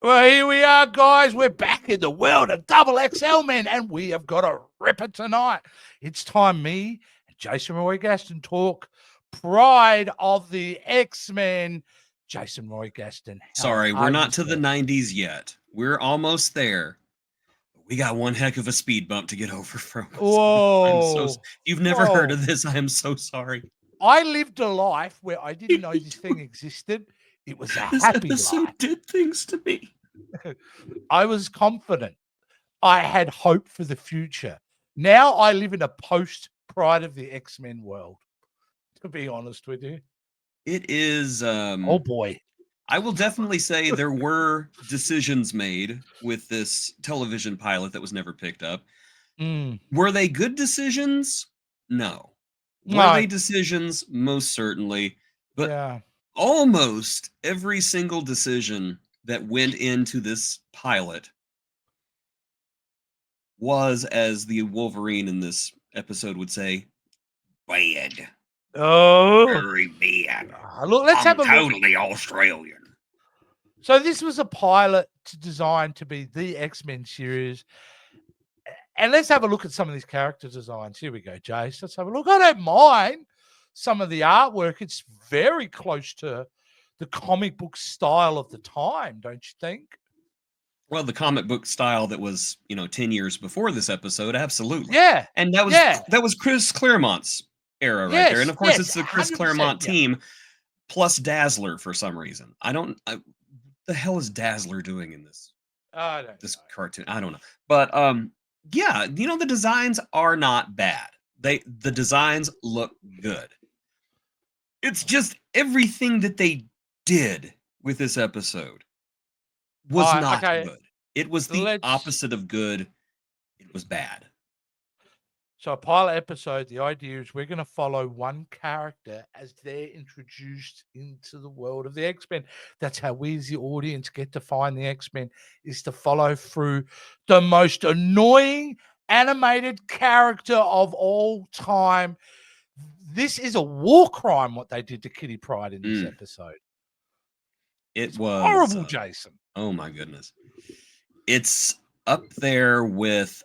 Well, here we are, guys. We're back in the world of XXL Men, and we have got a ripper tonight. It's time me and Jason Roy Gaston talk Pride of the X-Men. Jason Roy Gaston. Sorry, we're not to the 90s yet. We're almost there. We got one heck of a speed bump to get over from. Whoa. You've never heard of this. I am so sorry. I lived a life where I didn't know this thing existed. It was a happy life. Did things to me. I was confident. I had hope for the future. Now I live in a post-Pride of the X-Men world, to be honest with you. It is... oh, boy. I will definitely say there were decisions made with this television pilot that was never picked up. Were they good decisions? No. Were they decisions? Most certainly. But almost every single decision that went into this pilot was, as the Wolverine in this episode would say, bad. Oh, very bad. Look, let's have a look. Totally Australian. So this was a pilot designed to be the X-Men series. And let's have a look at some of these character designs. Here we go, Jace. Let's have a look. I don't mind some of the artwork. It's very close to the comic book style of the time, don't you think? Well, the comic book style that was, 10 years before this episode, absolutely. Yeah. And that was Chris Claremont's era right there. And of course, it's the Chris Claremont team plus Dazzler for some reason. The hell is Dazzler doing in this cartoon? I don't know. But yeah, the designs are not bad. The designs look good. It's just everything that they did with this episode was not good. It was the opposite of good. It was bad. So a pilot episode, the idea is we're going to follow one character as they're introduced into the world of the X-Men. That's how we as the audience get to find the X-Men, is to follow through the most annoying animated character of all time. This is a war crime, what they did to Kitty Pryde in this episode. It's was horrible, Jason. Oh my goodness. It's up there with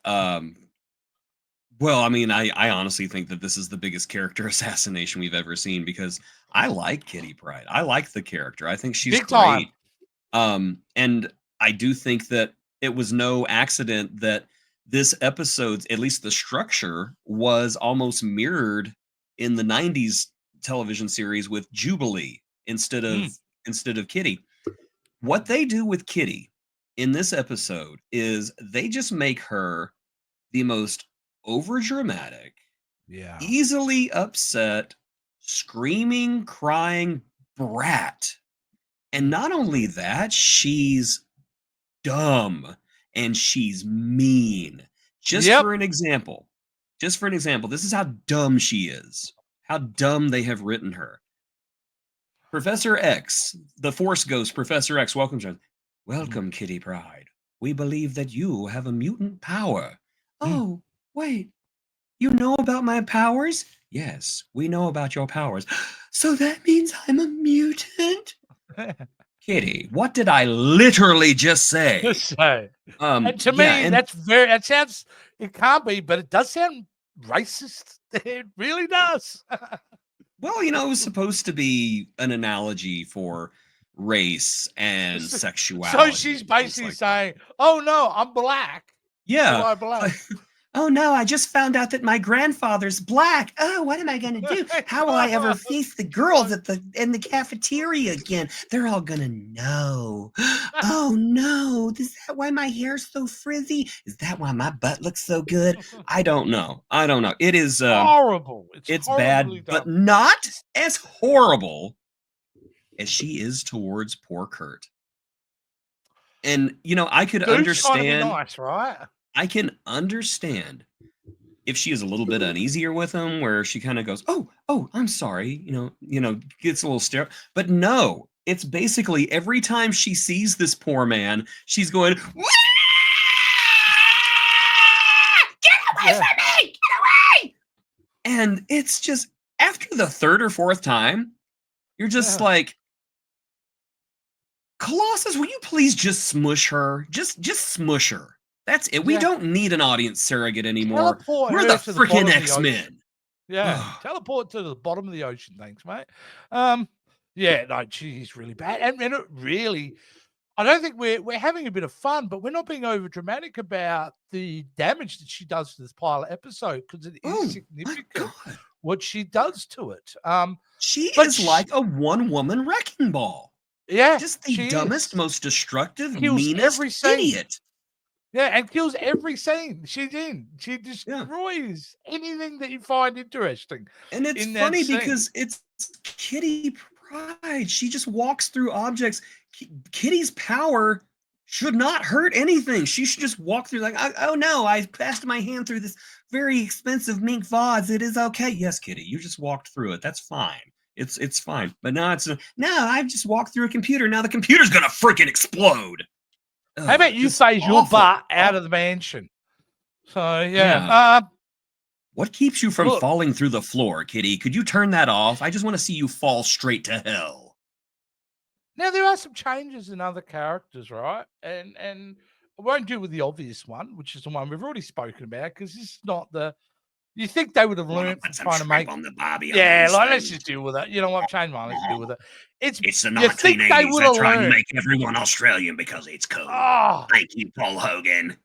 well, I mean, I honestly think that this is the biggest character assassination we've ever seen, because I like Kitty Pryde. I like the character. I think she's great. And I do think that it was no accident that this episode, at least the structure, was almost mirrored in the 90s television series with Jubilee instead of Kitty. What they do with Kitty in this episode is they just make her the most overdramatic, easily upset, screaming, crying brat. And not only that, she's dumb and she's mean. Just for an example, this is how dumb she is. How dumb they have written her. Professor X, the Force Ghost, Professor X, welcome, Kitty Pryde. We believe that you have a mutant power. Oh, wait, you know about my powers? Yes, we know about your powers. So that means I'm a mutant? Kitty, what did I literally just say? And to me, that sounds, it can't be, but it does sound racist. It really does. Well, it was supposed to be an analogy for race and sexuality. So she's basically saying, oh no, I'm black. Yeah. I'm black. Oh no, I just found out that my grandfather's black. Oh, what am I going to do? How will I ever face the girls in the cafeteria again? They're all going to know. Oh no, is that why my hair's so frizzy? Is that why my butt looks so good? I don't know. It is horrible. It's bad, but not as horrible as she is towards poor Kurt. And I could understand. Trying to be nice, right? I can understand if she is a little bit uneasier with him, where she kind of goes, "Oh, I'm sorry," gets a little stare. But no, it's basically every time she sees this poor man, she's going, "Wah! Get away from me! Get away!" And it's just after the third or fourth time, you're just like, Colossus, will you please just smush her? Just smush her. That's it. We don't need an audience surrogate anymore. Teleport We're her the to the freaking bottom of the ocean. X-Men. Yeah, teleport to the bottom of the ocean. Thanks, mate. Yeah, no, she's really bad, and it really. I don't think we're having a bit of fun, but we're not being over dramatic about the damage that she does to this pilot episode because it is significant what she does to it. She is like a one-woman wrecking ball. Yeah, just the dumbest, most destructive, meanest idiot. Yeah, and kills every scene she's in. She destroys anything that you find interesting. And it's funny because it's Kitty Pryde. She just walks through objects. Kitty's power should not hurt anything. She should just walk through like, oh no, I passed my hand through this very expensive mink vase. It is okay. Yes, Kitty, you just walked through it. That's fine. It's fine. But now I just walked through a computer. Now the computer's gonna freaking explode. How about you phase your butt out of the mansion? So yeah. What keeps you from falling through the floor, Kitty? Could you turn that off? I just want to see you fall straight to hell. Now there are some changes in other characters, right? And I won't deal with the obvious one, which is the one we've already spoken about, because this is not the. You think they would have learned from trying to make on the Barbie? Yeah, like let's just deal with it. You know what? Change mine. Let's deal with it. It's the 1980s. They're trying to make everyone Australian because it's cool. Thank you, Paul Hogan.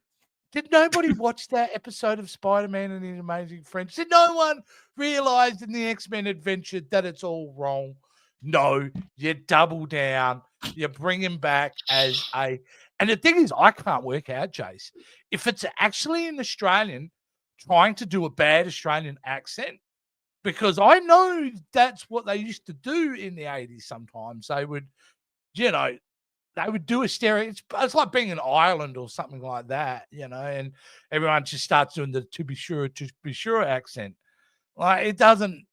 Did nobody watch that episode of Spider-Man and His Amazing Friends? Did no one realize in the X-Men adventure that it's all wrong? No, you double down. You bring him back as a. And the thing is, I can't work out, Jace, if it's actually an Australian trying to do a bad Australian accent, because I know that's what they used to do in the 80s sometimes. They would, they would do a stereo. It's like being in Ireland or something like that, and everyone just starts doing the to be sure accent. Like it doesn't,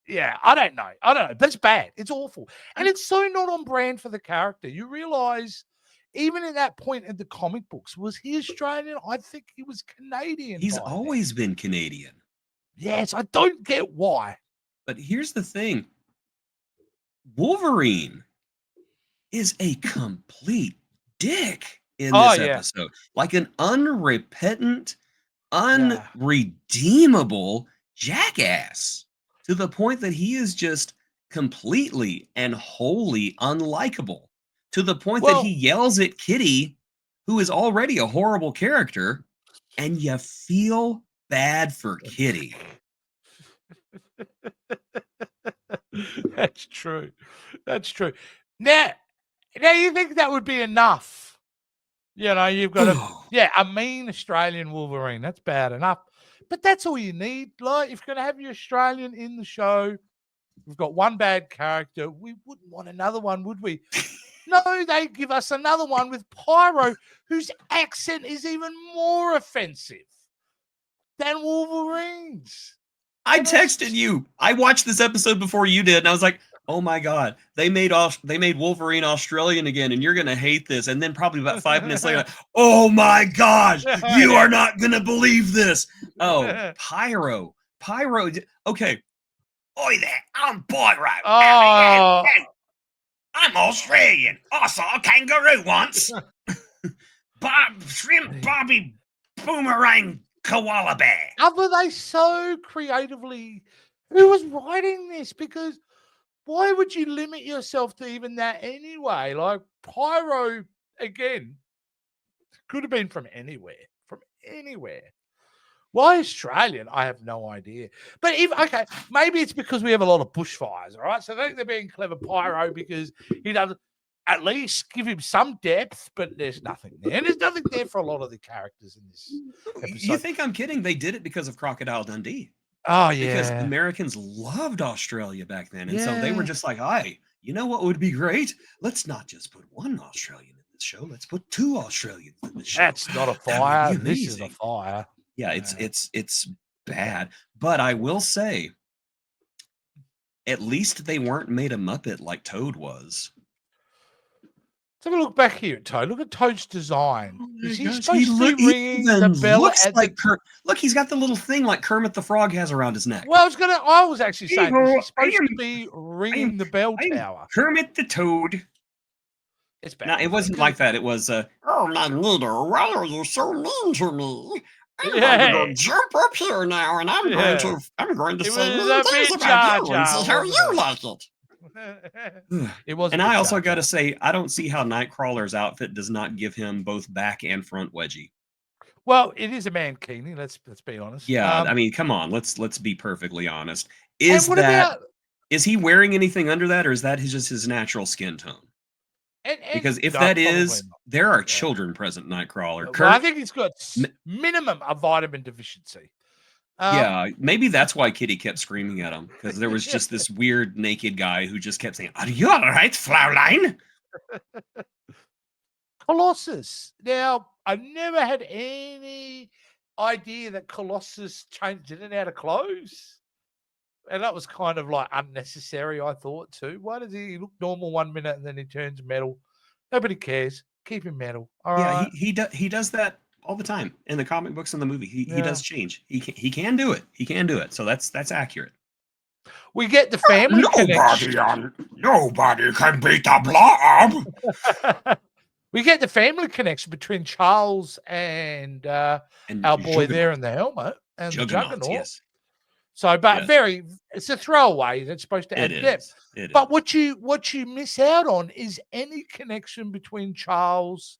I don't know. But it's bad. It's awful. And it's so not on brand for the character. You realize even at that point in the comic books, was he Australian? I think he was Canadian. He's always been Canadian. Yes, I don't get why. But here's the thing. Wolverine is a complete dick in this episode. Like an unrepentant, unredeemable jackass to the point that he is just completely and wholly unlikable. To the point that he yells at Kitty, who is already a horrible character, and you feel bad for Kitty. That's true. That's true. Now you think that would be enough? You've got a mean Australian Wolverine. That's bad enough. But that's all you need. Like, if you're going to have your Australian in the show, we've got one bad character. We wouldn't want another one, would we? No, they give us another one with Pyro, whose accent is even more offensive than Wolverine's. I texted you. I watched this episode before you did, and I was like, "Oh my god, they made Wolverine Australian again, and you're gonna hate this." And then probably about 5 minutes later, "Oh my gosh, you are not gonna believe this." Oh, Pyro. Okay. Oi there, I'm Pyro. Oh. I'm Australian. I saw a kangaroo once. Shrimp Bobby Boomerang Koala Bear. Were they so creatively? Who was writing this? Because why would you limit yourself to even that anyway? Like Pyro, again, could have been from anywhere. Why Australian? I have no idea. But maybe it's because we have a lot of bushfires, all right? So I think they're being clever Pyro because he doesn't at least give him some depth, but there's nothing there. And there's nothing there for a lot of the characters in this episode. You think I'm kidding? They did it because of Crocodile Dundee. Oh, yeah. Because Americans loved Australia back then. And so they were just like, hey, you know what would be great? Let's not just put one Australian in this show. Let's put two Australians in this show. That's not a fire. This is a fire. Yeah, it's bad. But I will say, at least they weren't made a Muppet like Toad was. Let's have a look back here at Toad. Look at Toad's design. Is he supposed to be ringing the bell? Look, he's got the little thing like Kermit the Frog has around his neck. Well, I was actually saying, is he supposed to be ringing the bell tower? Kermit the Toad. It's No, bad. it wasn't like that. It was, oh, Magneto, why are you so mean to me? I'm going to go Yeah, jump up here now, and I'm going yeah. to It say was mean a things bit about Jar you and see Jar, how wasn't you like it. it? It was a And I bit also Jar got to Jar. say, I don't see how Nightcrawler's outfit does not give him both back and front wedgie. Well, it is a mankini. Let's be honest. Yeah, I mean, come on, let's be perfectly honest. And what about Is he wearing anything under that, or is that just his natural skin tone? and Because if no, that probably is, not. there are Yeah. children present, Nightcrawler. Well, I Kurt, think he's got minimum a vitamin deficiency. yeah, maybe that's why Kitty kept screaming at him, because there was Yeah. just this weird naked guy who just kept saying, "Are you all right, Fraulein?" Colossus. Now, I never had any idea that Colossus changed in and out of clothes. And that was kind of like unnecessary, I thought, too. Why does he look normal 1 minute and then he turns metal? Nobody cares. Keep him metal. All Yeah, right. he does that all the time in the comic books and the movie. He Yeah. does change. He can do it. He can do it. So that's accurate. We get the family connection. Nobody can beat the Blob. We get the family connection between Charles and our boy there in the helmet and the Juggernaut. Yes. So, but Yes. it's a throwaway that's supposed to add depth. But what you miss out on is any connection between Charles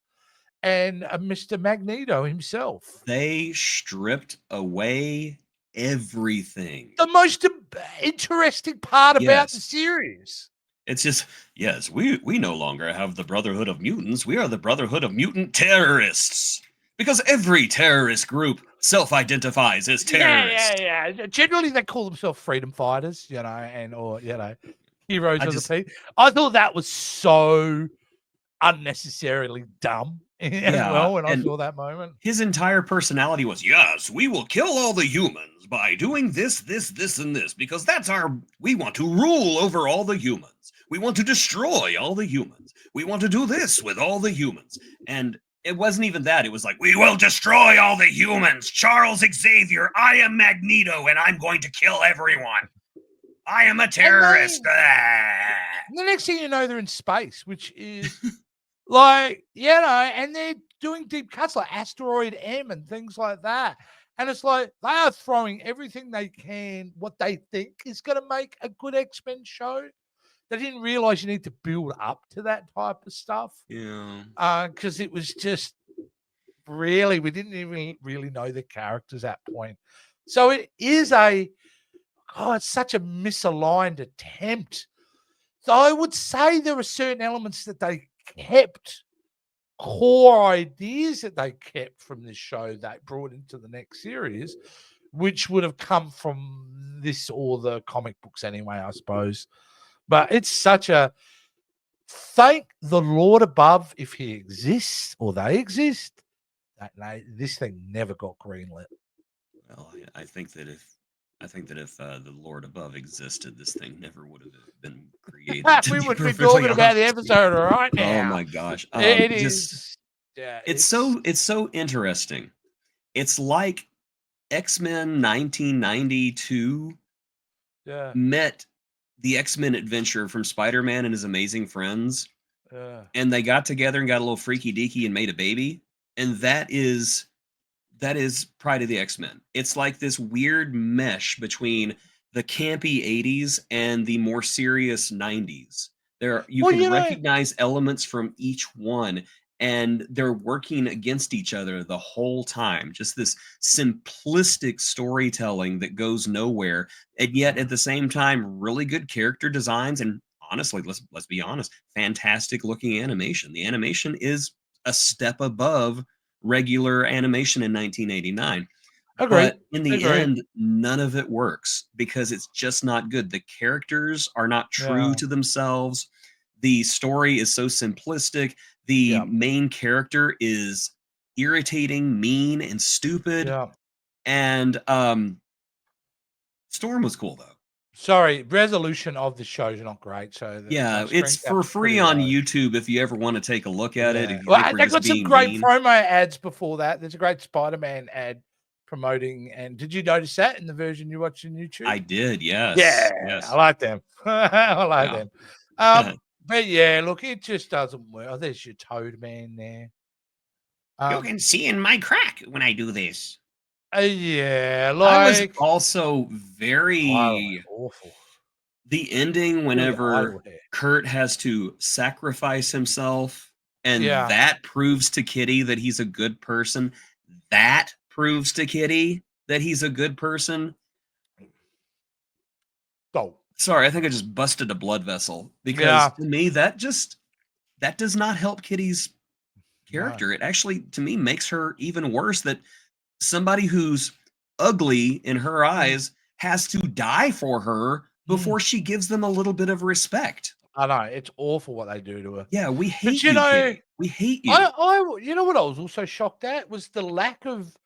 and Mr. Magneto himself. They stripped away everything. The most interesting part about the series. It's just, yes, we no longer have the Brotherhood of Mutants. We are the Brotherhood of Mutant Terrorists. Because every terrorist group self-identifies as terrorists. Yeah. Generally, they call themselves freedom fighters, or heroes of the peace. I thought that was so unnecessarily dumb. When I saw that moment, his entire personality was, yes, we will kill all the humans by doing this, and this, because we want to rule over all the humans. We want to destroy all the humans. We want to do this with all the humans. And it wasn't even that. It was like, we will destroy all the humans. Charles Xavier, I am Magneto, and I'm going to kill everyone. I am a terrorist. The next thing you know, they're in space, which is and they're doing deep cuts like Asteroid M and things like that. And it's like they are throwing everything they can, what they think is going to make a good X-Men show. They didn't realize you need to build up to that type of stuff. Yeah. Because it was just really, we didn't even really know the characters at that point. So it is it's such a misaligned attempt. So I would say there are certain elements that they kept, core ideas that they kept from this show that brought into the next series, which would have come from this or the comic books anyway, I suppose. But it's such a thank the Lord above if he exists or they exist. This thing never got greenlit. Well, I think that if the Lord above existed, this thing never would have been created. We would be talking about the episode right now. Oh my gosh! It is. Yeah, it's so interesting. It's like X-Men 1992 met the X-Men adventure from Spider-Man and his amazing friends, and they got together and got a little freaky deaky and made a baby, and that is Pride of the X-Men. It's like this weird mesh between the campy 80s and the more serious 90s. You can recognize elements from each one, and they're working against each other the whole time. Just this simplistic storytelling that goes nowhere, and yet at the same time, really good character designs, and honestly, let's be honest, fantastic looking animation. The animation is a step above regular animation in 1989. But in the end, none of it works because it's just not good. The characters are not true to themselves. The story is so simplistic. The main character is irritating, mean, and stupid. Yeah. And Storm was cool though. Sorry, resolution of the show is not great. So it's for free on YouTube if you ever want to take a look at it. Well, they got some great promo ads before that. There's a great Spider-Man ad promoting. And did you notice that in the version you watched on YouTube? I did, yes. Yeah, yes. I like them. I like them. But yeah, look, it just doesn't work. Oh, there's your Toad Man there. You can see in my crack when I do this. Yeah, I was like also Pilot, very awful. the ending Really whenever idle there. Kurt has to sacrifice himself, and Yeah. that proves to Kitty that he's a good person. That proves to Kitty that he's a good person. Go. Sorry, I think I just busted a blood vessel because Yeah. to me that does not help Kitty's No. character. It actually to me makes her even worse that somebody who's ugly in her Mm, eyes has to die for her mm. before she gives them a little bit of respect. I know, it's awful what they do to her. Yeah, we But, hate you, Kitty. We hate you. you know what I was also shocked at was the lack of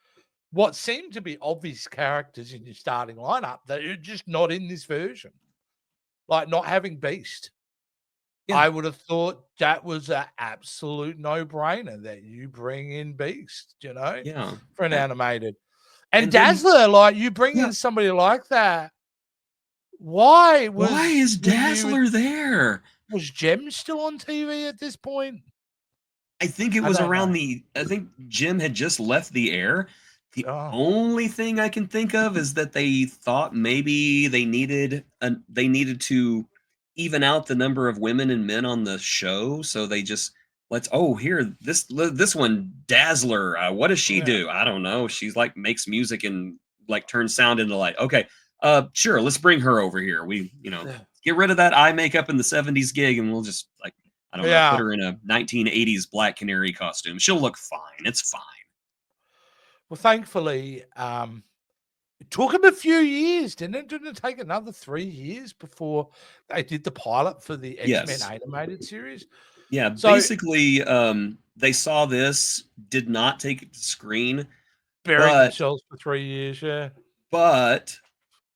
what seemed to be obvious characters in your starting lineup that are just not in this version. Like not having Beast. Yeah, I would have thought that was an absolute no-brainer that you bring in Beast, yeah. for an animated. And And then Dazzler, like you bring yeah, in somebody like that. Why why was is when you Dazzler there? was Jem still on TV at this point? I think it I was don't know. around I think Jim had just left the air. The Oh, only thing I can think of is that they thought maybe they needed to even out the number of women and men on the show, so they just here this one Dazzler. What does she yeah. do? I don't know. She's like makes music and like turns sound into light. Okay, sure. Let's bring her over here. We Yeah. get rid of that eye makeup in the '70s gig, and we'll just like I don't know, put Yeah. her in a 1980s Black Canary costume. She'll look fine. It's fine. Well, thankfully, it took him a few years, didn't it? Didn't it take another 3 years before they did the pilot for the X-Men Yes. animated series? Yeah. So, Basically, they saw this, did not take it to screen, buried but themselves for 3 years, yeah. but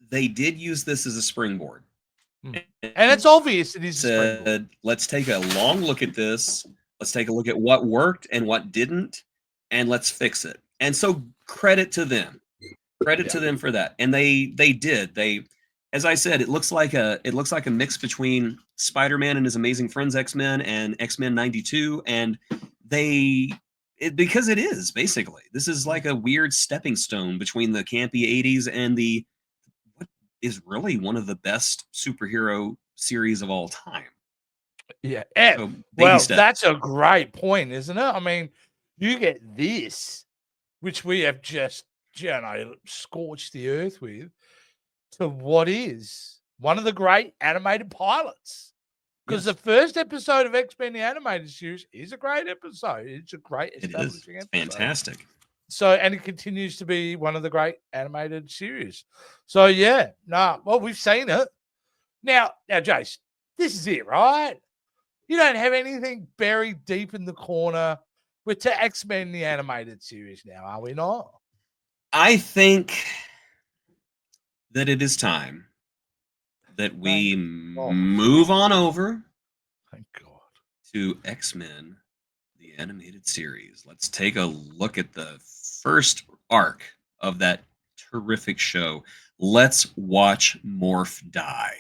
they did use this as a springboard. Hmm. And it's obvious it is a springboard. Said, let's take a long look at this. Let's take a look at what worked and what didn't, and let's fix it. And so credit to them. Credit Yeah. to them for that. And they did. They as I said, it looks like a mix between Spider-Man and his Amazing Friends X-Men and X-Men 92 and because it is basically. This is like a weird stepping stone between the campy 80s and the what is really one of the best superhero series of all time. Yeah. So baby Well, steps. that's a great point, isn't it? I mean, you get this, which we have just, scorched the earth with, to what is one of the great animated pilots. Because Yes, the first episode of X-Men the Animated Series is a great episode. It's a great it is. establishing It's episode. fantastic. So, and it continues to be one of the great animated series. So, yeah, well, we've seen it. Now, Jace, this is it, right? You don't have anything buried deep in the corner. We're to X-Men the Animated Series now, are we not? I think that it is time that we God. move on over Thank God. to X-Men, the animated series. Let's take a look at the first arc of that terrific show. Let's watch Morph die.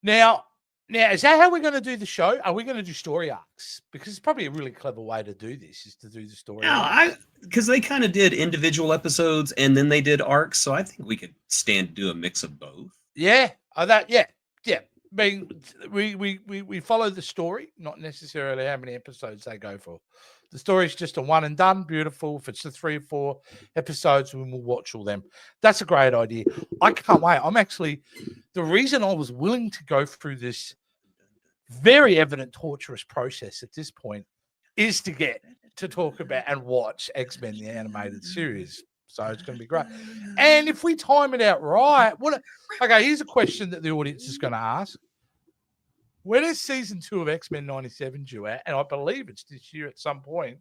Now, is that how we're going to do the show? Are we going to do story arcs? Because it's probably a really clever way to do this, is to do the story arcs. Because they kind of did individual episodes and then they did arcs, so I think we could stand to do a mix of both. Yeah, yeah. I mean, we follow the story, not necessarily how many episodes they go for. The story's just a one and done, beautiful. If it's the 3 or 4 episodes, we will watch all them. That's a great idea. I can't wait. The reason I was willing to go through this very evident torturous process at this point is to get to talk about and watch X-Men the animated series. So it's going to be great. And if we time it out right, okay, here's a question that the audience is going to ask. When is season 2 of X-Men 97 due out? And I believe it's this year at some point.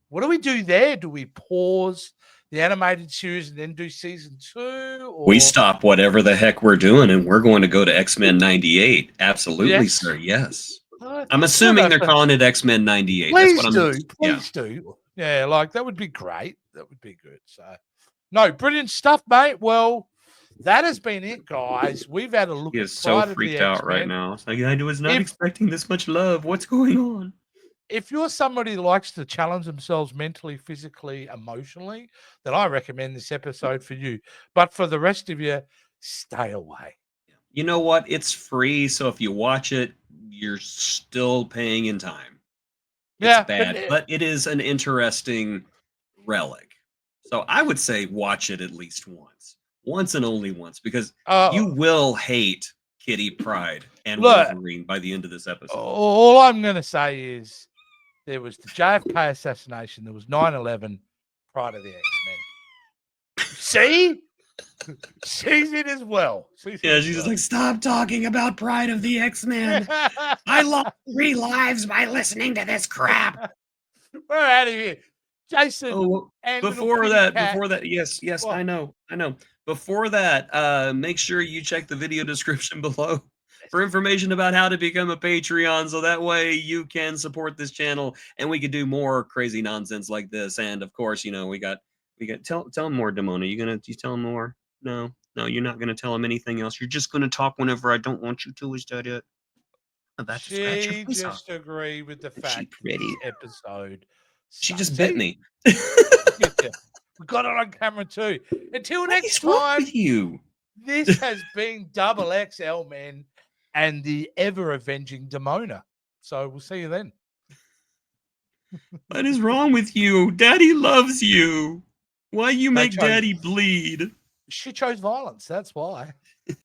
What do we do there? Do we pause the animated series and then do season 2? Or... We stop whatever the heck we're doing and we're going to go to X-Men 98. Absolutely, Yes. sir. Yes. I'm assuming they're calling it X-Men 98. Please do. Yeah, like that would be great. That would be good. So, no, brilliant stuff, mate. Well, that has been it, guys. We've had a look He at is so Pride of the freaked out right X-Men. now. It's like, I was not If- expecting this much love. What's going on? If you're somebody who likes to challenge themselves mentally, physically, emotionally, then I recommend this episode for you. But for the rest of you, stay away. You know what? It's free, so if you watch it, you're still paying in time. It's Yeah, bad, but it is an interesting relic. So I would say watch it at least once and only once, because you will hate Kitty Pryde and Wolverine by the end of this episode. All I'm going to say is there was the JFK assassination, there was 9/11, Pride of the X-Men. See? She's in as well. She's just like, stop talking about Pride of the X-Men. I lost 3 lives by listening to this crap. We're out of here. Jason. Before that, yes, I know. Before that, make sure you check the video description below for information about how to become a Patreon, so that way you can support this channel and we can do more crazy nonsense like this. And of course, you know, we got tell them more, Demona. You tell them more? No, you're not gonna tell them anything else. You're just gonna talk whenever I don't want you to. Is that it? She just agreed with the fact this episode. She just bit me. We got it on camera too. Until next time, with you. This has been XXL Men and the ever-avenging Demona. So we'll see you then. What is wrong with you? Daddy loves you. Why you make Daddy bleed? She chose violence. That's why.